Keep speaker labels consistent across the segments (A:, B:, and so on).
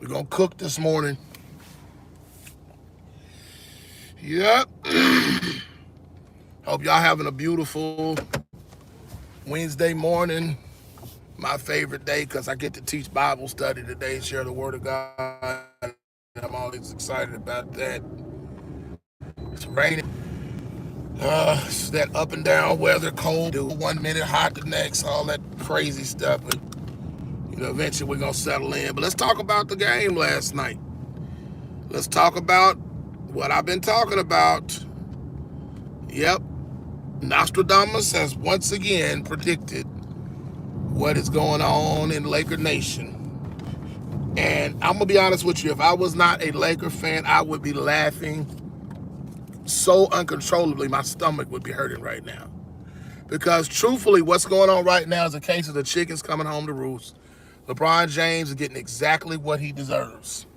A: We're going to cook this morning. Yep. Hope y'all having a beautiful Wednesday morning. My favorite day because I get to teach Bible study today, share the Word of God. I'm always excited about that. It's raining. It's that up and down weather, cold, 1 minute hot the next, all that crazy stuff. But eventually we're gonna settle in. But let's talk about the game last night. Let's talk about what I've been talking about. Yep, Nostradamus has once again predicted what is going on in Laker Nation. And I'm gonna be honest with you, if I was not a Laker fan, I would be laughing so uncontrollably, my stomach would be hurting right now. Because truthfully, what's going on right now is a case of the chickens coming home to roost. LeBron James is getting exactly what he deserves.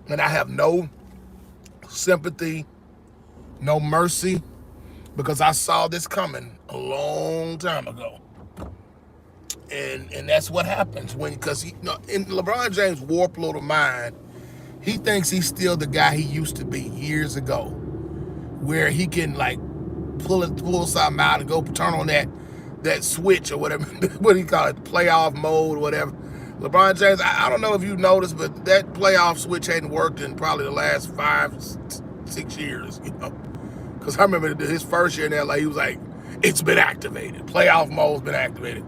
A: And I have no sympathy, no mercy, because I saw this coming a long time ago. And that's what happens because in LeBron James' warped little mind, he thinks he's still the guy he used to be years ago, where he can like pull something out and go turn on that switch or whatever, what do you call it, playoff mode or whatever. LeBron James, I don't know if you noticed, but that playoff switch hadn't worked in probably the last 5-6 years, because I remember his first year in LA, he was like, it's been activated, playoff mode's been activated.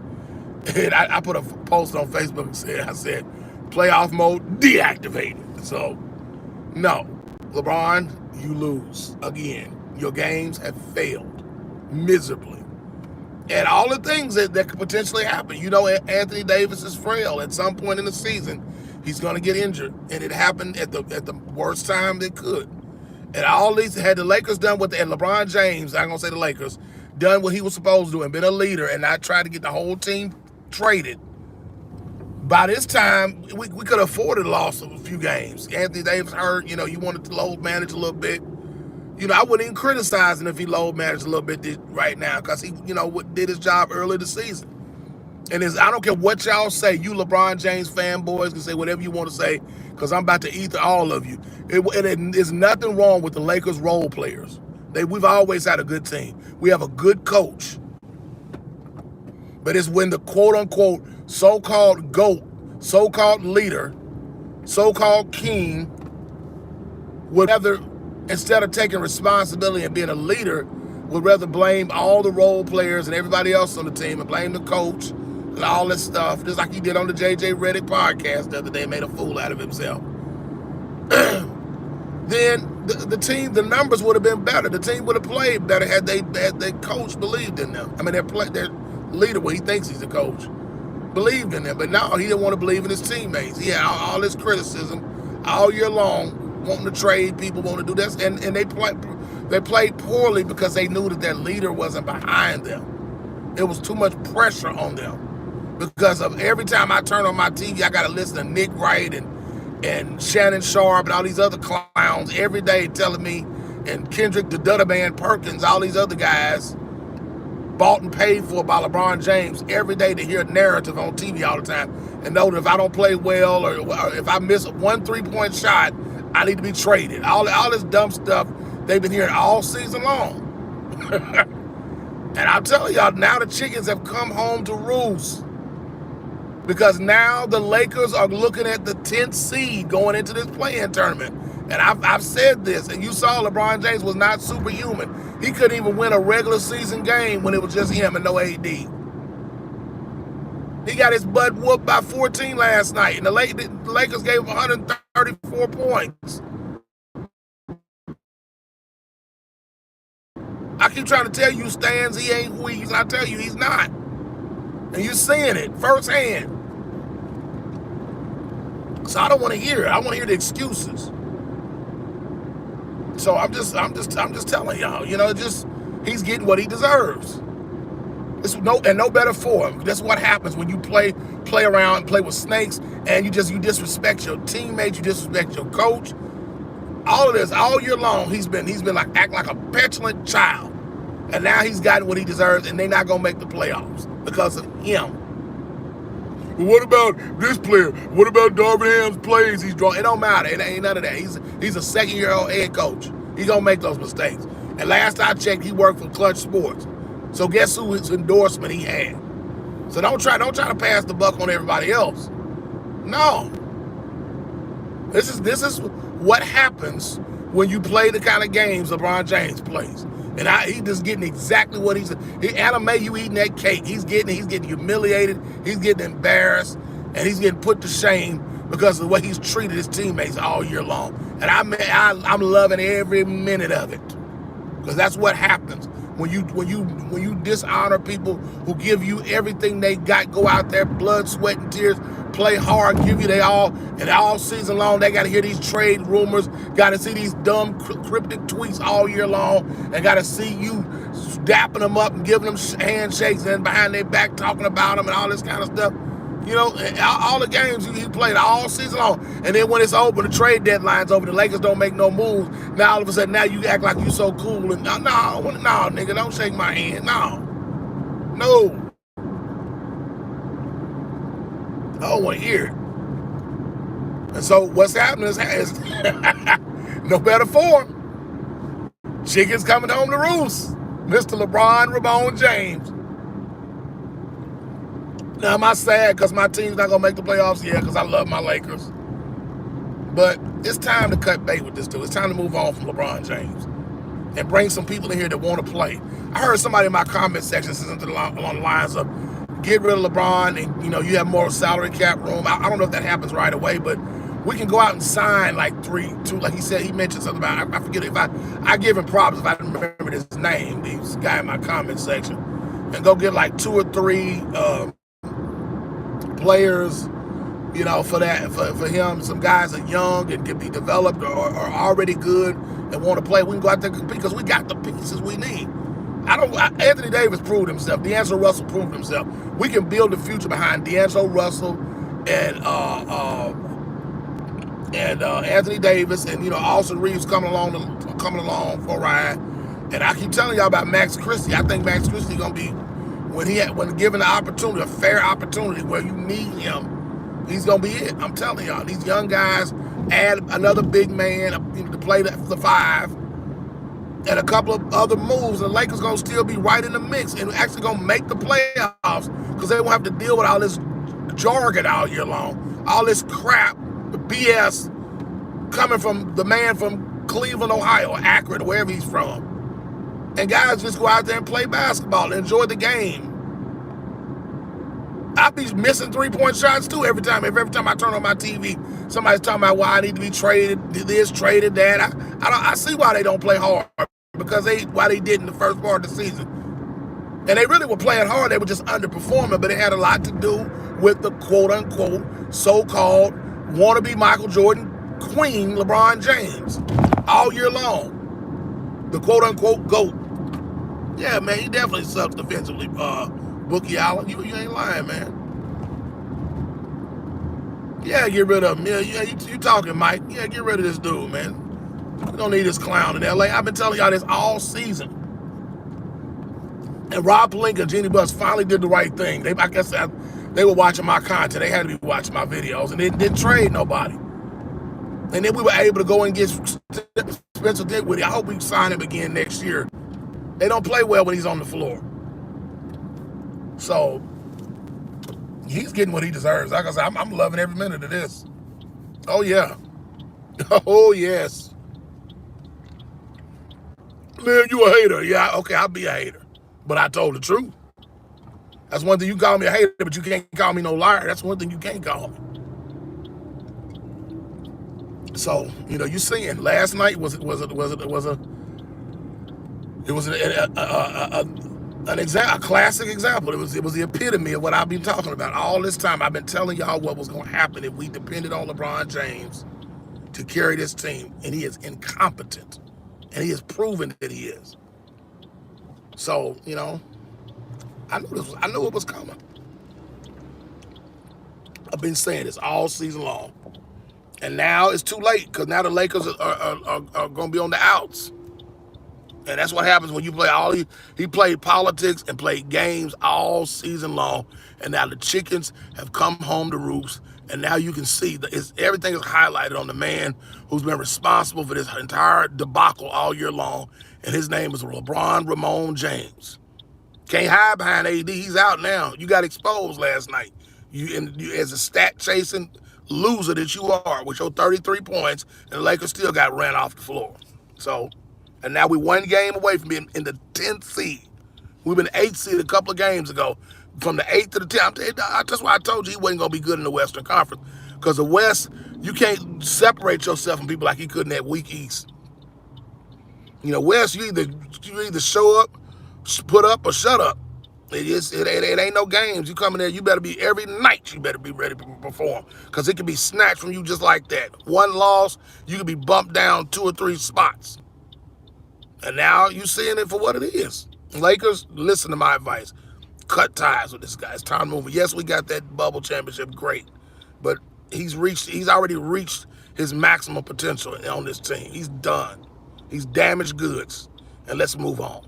A: And I put a post on Facebook and I said, playoff mode deactivated. So, no, LeBron, you lose again. Your games have failed miserably. And all the things that could potentially happen. Anthony Davis is frail. At some point in the season, he's going to get injured. And it happened at the worst time they could. And all these, had the Lakers done what, and LeBron James, I'm going to say the Lakers, done what he was supposed to do and been a leader and not tried to get the whole team traded, by this time, we could have afforded a loss of a few games. Anthony Davis hurt, you wanted to load manage a little bit. I wouldn't even criticize him if he load managed a little bit right now because he, did his job early this season. And I don't care what y'all say, you LeBron James fanboys can say whatever you want to say because I'm about to eat all of you. There's nothing wrong with the Lakers role players. We've always had a good team. We have a good coach. But it's when the quote-unquote so-called GOAT, so-called leader, so-called king would rather, instead of taking responsibility and being a leader, would rather blame all the role players and everybody else on the team and blame the coach and all this stuff, just like he did on the J.J. Redick podcast the other day, made a fool out of himself. Then the team, the numbers would have been better. The team would have played better had their coach believed in them. I mean, their leader, well, he thinks he's a coach, believed in them. But no, he didn't want to believe in his teammates. He had all this criticism all year long, wanting to trade people, wanting to do this. And they played poorly because they knew that their leader wasn't behind them. It was too much pressure on them. Because of every time I turn on my TV, I got to listen to Nick Wright and Shannon Sharp and all these other clowns every day telling me, and Kendrick the Dudder Man Perkins, all these other guys, bought and paid for by LeBron James every day to hear a narrative on TV all the time and know that if I don't play well or if I miss one 3-point shot, I need to be traded. All this dumb stuff they've been hearing all season long. And I'll tell y'all, now the chickens have come home to roost. Because now the Lakers are looking at the 10th seed going into this play-in tournament. And I've said this, and you saw LeBron James was not superhuman. He couldn't even win a regular season game when it was just him and no AD. He got his butt whooped by 14 last night, and the Lakers gave him 134 points. I keep trying to tell you, Stans, he ain't who he is. I tell you, he's not. And you're seeing it firsthand. So I don't want to hear it. I want to hear the excuses. So I'm just telling y'all, he's getting what he deserves. No better for him. That's what happens when you play around and play with snakes, and you disrespect your teammates, you disrespect your coach. All of this, all year long, he's been like acting like a petulant child. And now he's gotten what he deserves, and they're not gonna make the playoffs because of him. Well, what about this player? What about Darvin Ham's plays he's drawing? It don't matter. It ain't none of that. He's a second-year-old head coach. He's gonna make those mistakes. And last I checked, he worked for Clutch Sports. So guess whose endorsement he had? So don't try to pass the buck on everybody else. No. This is what happens when you play the kind of games LeBron James plays. And he just getting exactly what he animate you eating that cake. He's getting humiliated. He's getting embarrassed, and he's getting put to shame because of the way he's treated his teammates all year long. And I'm loving every minute of it, because that's what happens when you dishonor people who give you everything they got, go out there, blood, sweat, and tears, play hard, give you they all, and all season long they got to hear these trade rumors, got to see these dumb cryptic tweets all year long, and got to see you dapping them up and giving them handshakes and behind their back talking about them and all this kind of stuff. You know, all the games he played all season long. And then when it's over, the trade deadline's over, the Lakers don't make no moves. Now all of a sudden, now you act like you so cool. And no, nigga, don't shake my hand. No. I don't want to hear it. And so what's happening is no better form. Chicken's coming home to roost. Mr. LeBron James. Now, am I sad because my team's not going to make the playoffs? Yeah, because I love my Lakers. But it's time to cut bait with this dude. It's time to move on from LeBron James and bring some people in here that want to play. I heard somebody in my comment section say something along the lines of, get rid of LeBron and, you have more salary cap room. I don't know if that happens right away, but we can go out and sign like two, like he mentioned something about, I forget if I give him props if I didn't remember his name, this guy in my comment section, and go get like 2 or 3 players, for him, some guys that are young and can be developed or are already good and want to play. We can go out there and compete because we got the pieces we need. Anthony Davis proved himself. D'Angelo Russell proved himself. We can build the future behind D'Angelo Russell and Anthony Davis and Austin Reeves coming along for a ride. And I keep telling y'all about Max Christie. I think Max Christie gonna be when given the opportunity, a fair opportunity where you need him, he's gonna be it. I'm telling y'all, these young guys add another big man to play the 5. And a couple of other moves, the Lakers gonna still be right in the mix and actually gonna make the playoffs because they won't have to deal with all this jargon all year long, all this crap, the BS coming from the man from Cleveland, Ohio, or Akron, wherever he's from. And guys just go out there and play basketball and enjoy the game. I be missing 3-point shots too every time. Every time I turn on my TV, somebody's talking about why I need to be traded, this, traded, that. I see why they don't play hard, because why they did in the first part of the season. And they really were playing hard. They were just underperforming, but it had a lot to do with the quote-unquote so-called wannabe Michael Jordan queen, LeBron James, all year long. The quote-unquote GOAT. Yeah, man, he definitely sucks defensively, Bookie Allen. You ain't lying, man. Yeah, get rid of him. Yeah, you talking, Mike. Yeah, get rid of this dude, man. We don't need this clown in L.A. I've been telling y'all this all season. And Rob Pelinka and Jeannie Buss finally did the right thing. I guess they were watching my content. They had to be watching my videos. And they didn't trade nobody. And then we were able to go and get Spencer Dinwiddie. I hope we sign him again next year. They don't play well when he's on the floor. So, he's getting what he deserves. Like I said, I'm loving every minute of this. Oh, yeah. Oh, yes. Man, you a hater. Yeah, okay, I'll be a hater. But I told the truth. That's one thing. You call me a hater, but you can't call me no liar. That's one thing you can't call me. So, you seeing last night a classic example. It was the epitome of what I've been talking about all this time. I've been telling y'all what was going to happen if we depended on LeBron James to carry this team, and he is incompetent, and he has proven that he is. So, I knew it was coming. I've been saying this all season long. And now it's too late, because now the Lakers are going to be on the outs. And that's what happens when you play he played politics and played games all season long. And now the chickens have come home to roost. And now you can see that everything is highlighted on the man who's been responsible for this entire debacle all year long. And his name is LeBron Ramon James. Can't hide behind AD. He's out now. You got exposed last night. You as a stat chasing loser that you are with your 33 points, and the Lakers still got ran off the floor. So, and now we one game away from being in the 10th seed. We've been 8th seed a couple of games ago. From the 8th to the 10th. That's why I told you he wasn't going to be good in the Western Conference. Because the West, you can't separate yourself from people like he could in that weak East. You know, West, you either show up, put up, or shut up. It ain't no games. You come in there, you better be every night. You better be ready to perform, because it can be snatched from you just like that. One loss, you can be bumped down 2 or 3 spots. And now you seeing it for what it is. Lakers, listen to my advice. Cut ties with this guy. It's time to move. Yes, we got that bubble championship, great, but he's already reached his maximum potential on this team. He's done. He's damaged goods, and let's move on.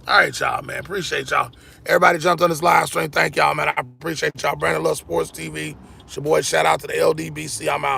A: All right, y'all, man. Appreciate y'all. Everybody jumped on this live stream. Thank y'all, man. I appreciate y'all. Brandon Love Sports TV. It's your boy. Shout out to the LDBC. I'm out.